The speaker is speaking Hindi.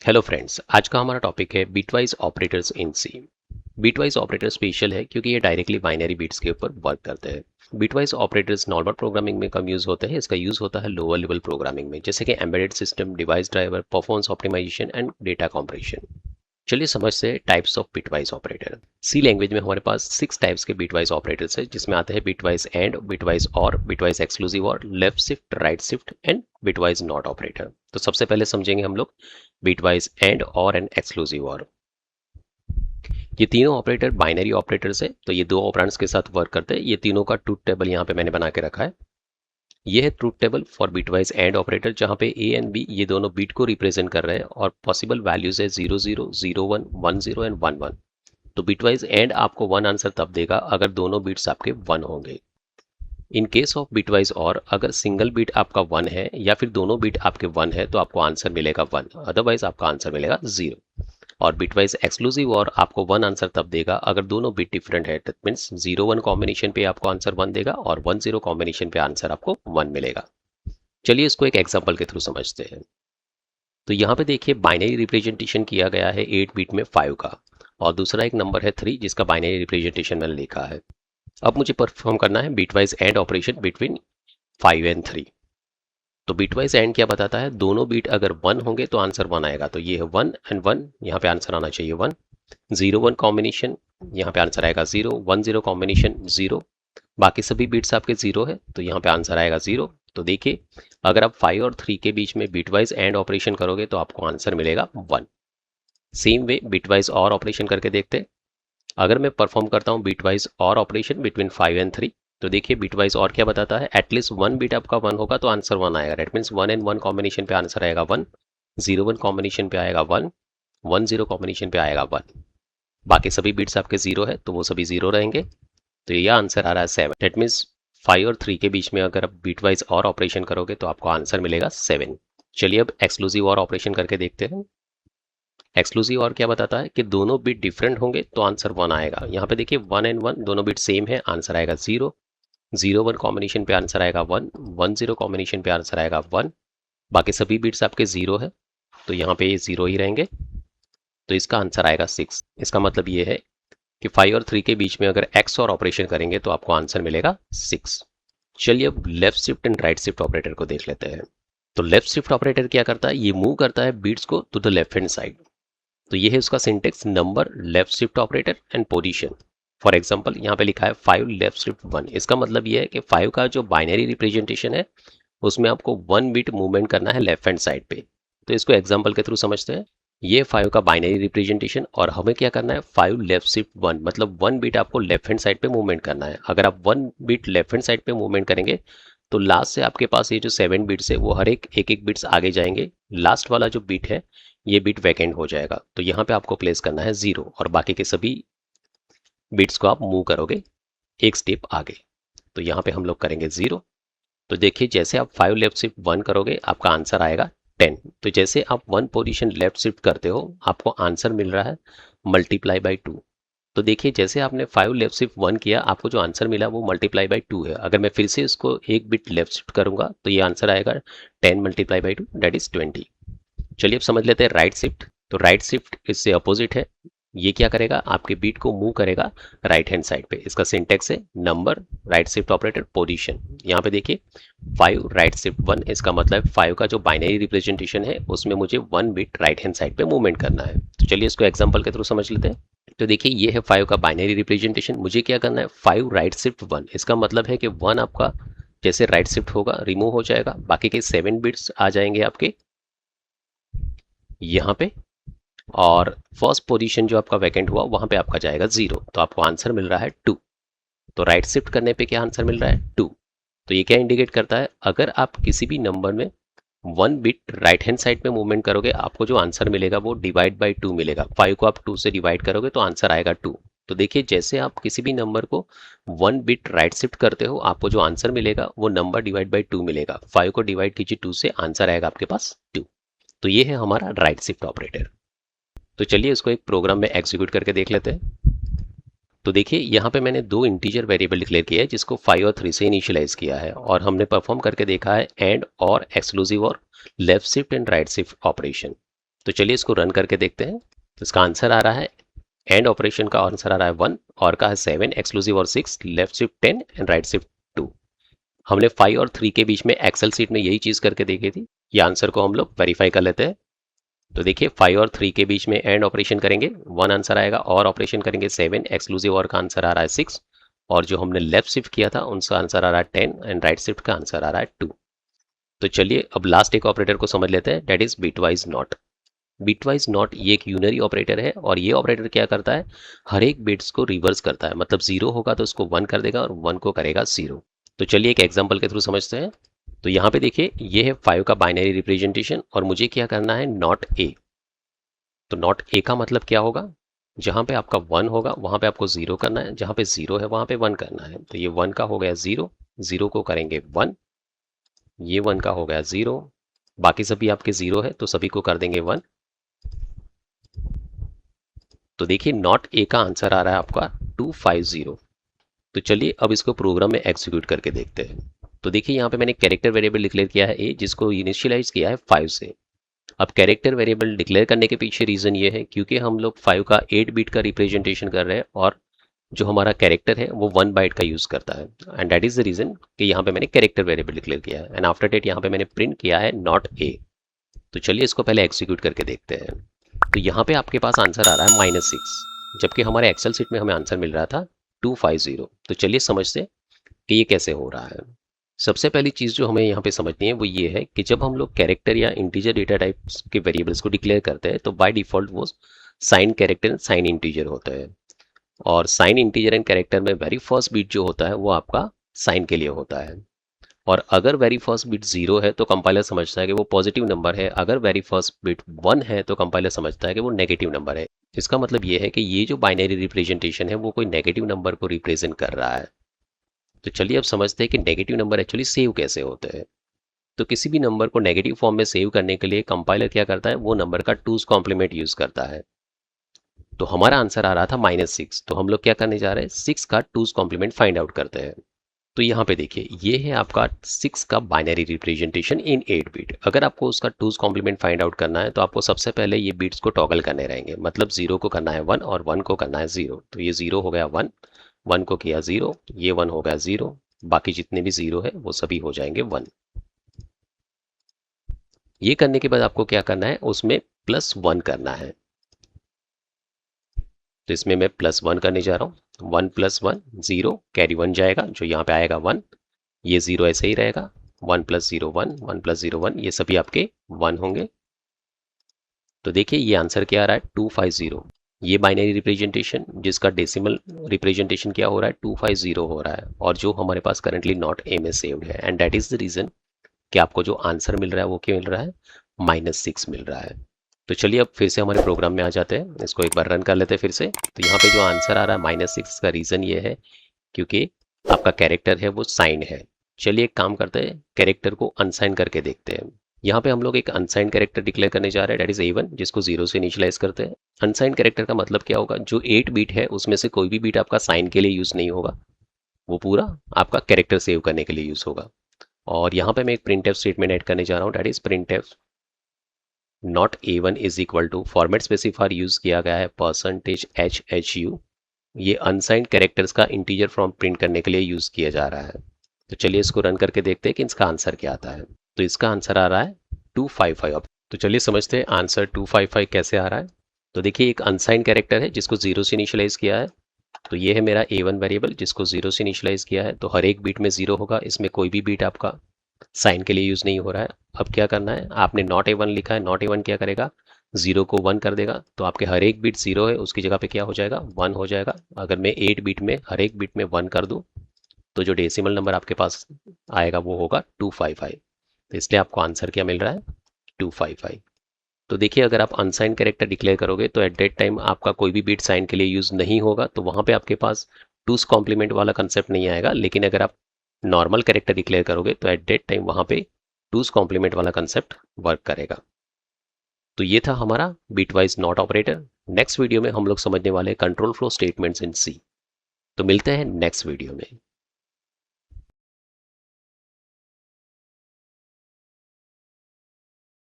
हेलो फ्रेंड्स, आज का हमारा टॉपिक है bitwise operators in C. Bitwise operator special है क्योंकि ये डायरेक्टली बाइनरी बिट्स के ऊपर वर्क करते हैं। बिटवाइज ऑपरेटर्स नॉर्मल प्रोग्रामिंग में कम यूज होते हैं, इसका यूज होता है लोअर लेवल प्रोग्रामिंग में, जैसे कि embedded system, device driver, performance optimisation and data compression. चलिए समझते हैं types of bitwise operator. C language में हमारे पास 6 टाइप्स के बिटवाइज ऑपरेटर्स है, जिसमें आते हैं bitwise and, bitwise or, bitwise exclusive or, left shift, right shift and bitwise not operator. तो सबसे पहले समझेंगे हम लोग bitwise and or and exclusive or. ये तीनों ऑपरेटर बाइनरी ऑपरेटर्स है, तो ये दो ऑपरेंड्स के साथ वर्क करते हैं। ये तीनों का ट्रूथ टेबल यहाँ पे मैंने बना के रखा है। ये है truth table for bitwise and operator, जहां पे ए एंड बी ये दोनों बिट को रिप्रेजेंट कर रहे हैं और पॉसिबल वैल्यूज है 0 0 0 1 1 0 एंड 1 1। तो बिटवाइज एंड आपको 1 आंसर तब देगा अगर दोनों बिट्स आपके 1 होंगे। इन केस ऑफ बिटवाइज और, अगर सिंगल बिट आपका 1 है या फिर दोनों बिट आपके 1 है तो आपको आंसर मिलेगा 1, अदरवाइज आपका आंसर मिलेगा 0। और बिटवाइज एक्सक्लूसिव और आपको 1 आंसर तब देगा अगर दोनों बिट डिफरेंट है, दैट मींस 0 1 कॉम्बिनेशन पे आपको आंसर 1 देगा और 1 0 कॉम्बिनेशन पे आंसर आपको 1 मिलेगा। चलिए इसको एक एग्जांपल के थ्रू समझते हैं। तो यहाँ पे देखिए बाइनरी रिप्रेजेंटेशन किया गया है 8 बिट में 5 का, और दूसरा एक नंबर है 3 जिसका बाइनरी रिप्रेजेंटेशन मैंने लिखा है। अब मुझे परफॉर्म करना है bitwise and operation between 5 and 3। तो बिटवाइज एंड क्या बताता है, दोनों बिट अगर 1 होंगे तो आंसर 1 आएगा। तो ये है 1 एंड 1, यहाँ पे आंसर आना चाहिए 1। 0 1 कॉम्बिनेशन, यहाँ पे आंसर आएगा 0। 1 0 कॉम्बिनेशन 0। बाकी सभी बिट्स आपके 0 है तो यहाँ पे आंसर आएगा 0। तो देखिए अगर आप 5 और 3 के बीच में बिटवाइज एंड ऑपरेशन करोगे तो आपको आंसर मिलेगा 1। सेम वे बिटवाइज और ऑपरेशन करके देखते हैं। अगर मैं परफॉर्म करता हूँ बिटवाइज और ऑपरेशन बिटवीन 5 एंड 3, तो देखिए बिटवाइज और क्या बताता है, एटलीस्ट 1 बिट आपका 1 होगा तो आंसर 1 आएगा। दैट मींस 1 एंड 1 कॉम्बिनेशन पे आंसर आएगा 1। 0 1 कॉम्बिनेशन पे आएगा 1। 1 0 कॉम्बिनेशन पे आएगा 1। बाकी सभी बिट्स आपके 0 है तो वो सभी 0 रहेंगे। तो ये आंसर आ रहा है 7। दैट मीन्स 5 और 3 के बीच में अगर आप बिटवाइज और ऑपरेशन करोगे तो आपको आंसर मिलेगा 7। चलिए अब एक्सक्लूसिव और ऑपरेशन करके देखते हैं। एक्सक्लूसिव और क्या बताता है कि दोनों बिट डिफरेंट होंगे तो आंसर 1 आएगा। यहाँ पे देखिए 1 एंड 1 दोनों बिट सेम है, आंसर आएगा 0। 0 1 कॉम्बिनेशन पे आंसर आएगा 1। 1 0 कॉम्बिनेशन पे आंसर आएगा 1। बाकी सभी बिट्स आपके 0 है तो यहाँ पे ये 0 ही रहेंगे। तो इसका आंसर आएगा 6। इसका मतलब ये है कि 5 और 3 के बीच में अगर एक्स और ऑपरेशन करेंगे तो आपको आंसर मिलेगा 6। चलिए अब left shift and right shift operator को देख लेते हैं। तो लेफ्ट शिफ्ट ऑपरेटर क्या करता है, ये मूव करता है बिट्स को to the left hand side. तो ये है उसका syntax, number left shift operator and position. For example यहाँ पे लिखा है 5 लेफ्ट शिफ्ट 1। इसका मतलब ये है कि 5 का जो बाइनरी रिप्रेजेंटेशन है उसमें आपको 1 बिट मूवमेंट करना है लेफ्ट हैंड साइड पे। तो इसको एग्जांपल के थ्रू समझते हैं। ये 5 का बाइनरी रिप्रेजेंटेशन और हमें क्या करना है, 5 लेफ्ट शिफ्ट 1 मतलब 1 बिट आपको लेफ्ट हैंड साइड पे मूवमेंट करना है। अगर आप 1 बिट लेफ्ट हैंड साइड पे मूवमेंट करेंगे तो लास्ट से आपके पास ये जो 7 बिट्स है वो हर एक बिट्स आगे जाएंगे। लास्ट वाला जो बिट है ये बिट वैकेंट हो जाएगा। तो यहाँ पे आपको प्लेस करना है 0 और बाकी के सभी बिट्स को आप मूव करोगे एक स्टेप आगे। तो यहाँ पे हम लोग करेंगे 0। तो देखिए जैसे आप 5 लेफ्ट शिफ्ट 1 करोगे आपका आंसर आएगा 10। तो जैसे आप 1 पोजीशन लेफ्ट शिफ्ट करते हो आपको आंसर मिल रहा है मल्टीप्लाई बाई 2। तो देखिए जैसे आपने 5 लेफ्ट शिफ्ट 1 किया आपको जो आंसर मिला वो मल्टीप्लाई बाई 2 है। अगर मैं फिर से इसको एक बिट लेफ्ट शिफ्ट करूंगा तो ये आंसर आएगा 10 मल्टीप्लाई बाई 2 दैट इज 20। चलिए अब समझ लेते हैं राइट शिफ्ट। तो राइट शिफ्ट इससे अपोजिट है। ये क्या करेगा, आपके बीट को मूव करेगा राइट हैंड साइड पे। इसका सिंटेक्स है number right shift operator position. यहाँ पे देखिए 5 राइट शिफ्ट 1, इसका मतलब 5 का जो बाइनरी रिप्रेजेंटेशन है उसमें मुझे 1 बिट राइट हैंड साइड पे मूवमेंट करना है। तो चलिए इसको एग्जांपल के थ्रू समझ लेते हैं। तो देखिए ये है 5 का बाइनरी रिप्रेजेंटेशन, मुझे क्या करना है 5 राइट शिफ्ट 1। इसका मतलब है कि 1 आपका जैसे राइट शिफ्ट होगा रिमूव हो जाएगा, बाकी के 7 बिट्स आ जाएंगे आपके यहाँ पे, और फर्स्ट पोजीशन जो आपका वैकेंट हुआ वहां पे आपका जाएगा 0। तो आपको आंसर मिल रहा है 2। तो राइट शिफ्ट करने पे क्या आंसर मिल रहा है 2। तो ये क्या इंडिकेट करता है, अगर आप किसी भी नंबर में 1 बिट राइट हैंड साइड पे मूवमेंट करोगे आपको जो आंसर मिलेगा वो डिवाइड बाई 2 मिलेगा। 5 को आप 2 से डिवाइड करोगे तो आंसर आएगा 2। तो देखिए जैसे आप किसी भी नंबर को 1 बिट राइट शिफ्ट करते हो आपको जो आंसर मिलेगा वो नंबर डिवाइड बाई 2 मिलेगा। 5 को डिवाइड कीजिए 2 से, आंसर आएगा आपके पास 2। तो ये है हमारा राइट शिफ्ट ऑपरेटर। तो चलिए इसको एक प्रोग्राम में एग्जीक्यूट करके देख लेते हैं। तो देखिए यहाँ पे मैंने 2 इंटीजर वेरिएबल डिक्लेयर किया है जिसको 5 और 3 से इनिशियलाइज किया है, और हमने परफॉर्म करके देखा है एंड और exclusive or left shift and right shift operation. तो चलिए इसको रन करके देखते हैं। तो इसका आंसर आ रहा है, एंड ऑपरेशन का आंसर आ रहा है 1, और का है 7, एक्सक्लूसिव और 6, left shift 10 and right shift 2। हमने 5 और 3 के बीच में एक्सेल सीट में यही चीज करके देखी थी। ये आंसर को हम लोग वेरीफाई कर लेते हैं। तो देखिए 5 और 3 के बीच में एंड ऑपरेशन करेंगे 1 आंसर आएगा, और ऑपरेशन करेंगे 7, एक्सक्लूसिव और का आंसर आ रहा है 6, और जो हमने लेफ्ट शिफ्ट किया था उनका आंसर आ रहा है 10 एंड राइट शिफ्ट का आंसर आ रहा है 2। तो चलिए अब लास्ट एक ऑपरेटर को समझ लेते हैं, that is bitwise not. Bitwise not ये एक यूनरी ऑपरेटर है, और ये ऑपरेटर क्या करता है, हर एक बिट्स को रिवर्स करता है। मतलब 0 होगा तो उसको 1 कर देगा और 1 को करेगा 0। तो चलिए एक एग्जांपल के थ्रू समझते हैं। तो यहाँ पे देखिए ये है 5 का बाइनरी रिप्रेजेंटेशन, और मुझे क्या करना है, नॉट ए। तो नॉट ए का मतलब क्या होगा, जहां पे आपका 1 होगा वहां पे आपको 0 करना है, जहां पे 0 है वहां पे 1 करना है। तो ये 1 का हो गया 0, 0 को करेंगे 1, ये 1 का हो गया 0, बाकी सभी आपके 0 है तो सभी को कर देंगे 1। तो देखिए नॉट ए का आंसर आ रहा है आपका 250। तो चलिए अब इसको प्रोग्राम में एग्जीक्यूट करके देखते हैं। तो देखिए यहाँ पे मैंने कैरेक्टर वेरिएबल डिक्लेयर किया है ए, जिसको इनिशियलाइज किया है 5 से। अब कैरेक्टर वेरिएबल डिक्लेयर करने के पीछे रीजन ये है क्योंकि हम लोग 5 का 8 बिट का रिप्रेजेंटेशन कर रहे हैं, और जो हमारा कैरेक्टर है वो 1 बाइट का यूज करता है, and that is the reason कि यहाँ पे मैंने कैरेक्टर वेरिएबल डिक्लेयर किया है। एंड आफ्टर डेट यहाँ पे मैंने प्रिंट किया है नॉट ए। तो चलिए इसको पहले एग्जीक्यूट करके देखते हैं। तो यहाँ पे आपके पास आंसर आ रहा है -6, जबकि हमारे एक्सेल सीट में हमें आंसर मिल रहा था 250। तो चलिए समझते हैं कि ये कैसे हो रहा है। सबसे पहली चीज जो हमें यहाँ पे समझनी है वो ये है कि जब हम लोग कैरेक्टर या इंटीजर डेटा टाइप्स के वेरिएबल्स को डिक्लेयर करते हैं तो बाय डिफॉल्ट वो sign character and sign integer होता है, और साइन इंटीजर एंड कैरेक्टर में वेरी फर्स्ट बीट जो होता है वो आपका साइन के लिए होता है। और अगर वेरी फर्स्ट बिट 0 है तो कंपाइलर समझता है कि वो पॉजिटिव नंबर है, अगर वेरी फर्स्ट बिट 1 है तो कंपाइलर समझता है कि वो नेगेटिव नंबर है। इसका मतलब ये है कि ये जो बाइनरी रिप्रेजेंटेशन है वो कोई नेगेटिव नंबर को रिप्रेजेंट कर रहा है। तो चलिए अब समझते हैं कि नेगेटिव नंबर एक्चुअली सेव कैसे होते हैं। तो किसी भी नंबर को नेगेटिव फॉर्म में सेव करने के लिए कंपाइलर क्या करता है, वो नंबर का 2's कॉम्प्लीमेंट यूज करता है। तो हमारा आंसर आ रहा था -6, तो हम लोग क्या करने जा रहे हैं, 6 का 2's कॉम्प्लीमेंट फाइंड आउट करते हैं। तो यहाँ पे देखिए ये है आपका 6 का बाइनरी रिप्रेजेंटेशन इन 8 बिट। अगर आपको उसका 2's कॉम्प्लीमेंट फाइंड आउट करना है तो आपको सबसे पहले ये बिट्स को टॉगल करने रहेंगे। मतलब 0 को करना है 1 और 1 को करना है 0। तो ये 0 हो गया 1, 1 को किया 0, ये 1 हो गया 0, बाकी जितने भी 0 है वो सभी हो जाएंगे 1। ये करने के बाद आपको क्या करना है, उसमें +1 करना है। तो इसमें मैं +1 करने जा रहा हूँ। 1 + 1 0, कैरी 1 जाएगा, जो यहाँ पे आएगा 1, ये 0 ऐसे ही रहेगा। 1 + 0 1, 1 + 0 1, ये सभी आपके 1 होंगे। तो देखिए ये आंसर क्या आ रहा है, 250। ये बाइनरी रिप्रेजेंटेशन जिसका डेसिमल रिप्रेजेंटेशन क्या हो रहा है, 250 हो रहा है, और जो हमारे पास करंटली नॉट ए में सेव्ड है। And that is the reason कि आपको जो आंसर मिल रहा है वो क्या मिल रहा है, -6 मिल रहा है। तो चलिए अब फिर से हमारे प्रोग्राम में आ जाते हैं, इसको एक बार रन कर लेते हैं फिर से। तो यहाँ पे जो आंसर आ रहा है -6 का रीजन ये है क्योंकि आपका कैरेक्टर है वो साइन है। चलिए एक काम करते हैं, कैरेक्टर को अनसाइन करके देखते हैं। यहाँ पे हम लोग एक अनसाइन कैरेक्टर डिक्लेयर करने जा रहे हैं, दैट इज A1, जिसको 0 से इनिशियलाइज करते हैं। अनसाइन कैरेक्टर का मतलब क्या होगा, जो 8 बीट है उसमें से कोई भी बीट आपका साइन के लिए यूज नहीं होगा, वो पूरा आपका कैरेक्टर सेव करने के लिए यूज होगा। और यहाँ पे मैं एक प्रिंट स्टेटमेंट ऐड करने जा रहा हूँ, that is print not A1 is equal to format specifier use किया गया है %HHU। ये अनसाइंड कैरेक्टर्स का इंटीजर फॉर्म प्रिंट करने के लिए यूज किया जा रहा है। तो चलिए इसको रन करके देखते हैं कि इसका आंसर क्या आता है। तो इसका आंसर आ रहा है 255। अब तो चलिए समझते हैं आंसर 255 कैसे आ रहा है। तो देखिए एक अनसाइंड कैरेक्टर है जिसको 0 से इनिशियलाइज किया है। तो ये है मेरा A1 वेरिएबल जिसको 0 से इनिशियलाइज किया है। तो हर एक बीट में 0 होगा, इसमें कोई भी बीट आपका साइन के लिए यूज नहीं हो रहा है। अब क्या करना है, आपने नॉट A1 लिखा है, नॉट A1 क्या करेगा, 0 को 1 कर देगा। तो आपके हर एक बिट 0 है, उसकी जगह पे क्या हो जाएगा, 1 हो जाएगा। अगर मैं 8 बिट में हर एक बिट में 1 कर दूं तो जो डेसिमल नंबर आपके पास आएगा वो होगा 255। तो इसलिए आपको आंसर क्या मिल रहा है, 255। तो देखिए अगर आप अनसाइन कैरेक्टर डिक्लेयर करोगे तो एट दैट टाइम आपका कोई भी बिट साइन के लिए यूज नहीं होगा, तो वहां पे आपके पास 2's कॉम्प्लीमेंट वाला कंसेप्ट नहीं आएगा। लेकिन अगर आप नॉर्मल कैरेक्टर डिक्लेयर करोगे तो एट दैट टाइम वहां पे 2's कॉम्प्लीमेंट वाला कंसेप्ट वर्क करेगा। तो ये था हमारा bitwise not operator. Next video में हम लोग समझने वाले कंट्रोल फ्लो स्टेटमेंट्स इन सी। तो मिलते हैं नेक्स्ट वीडियो में।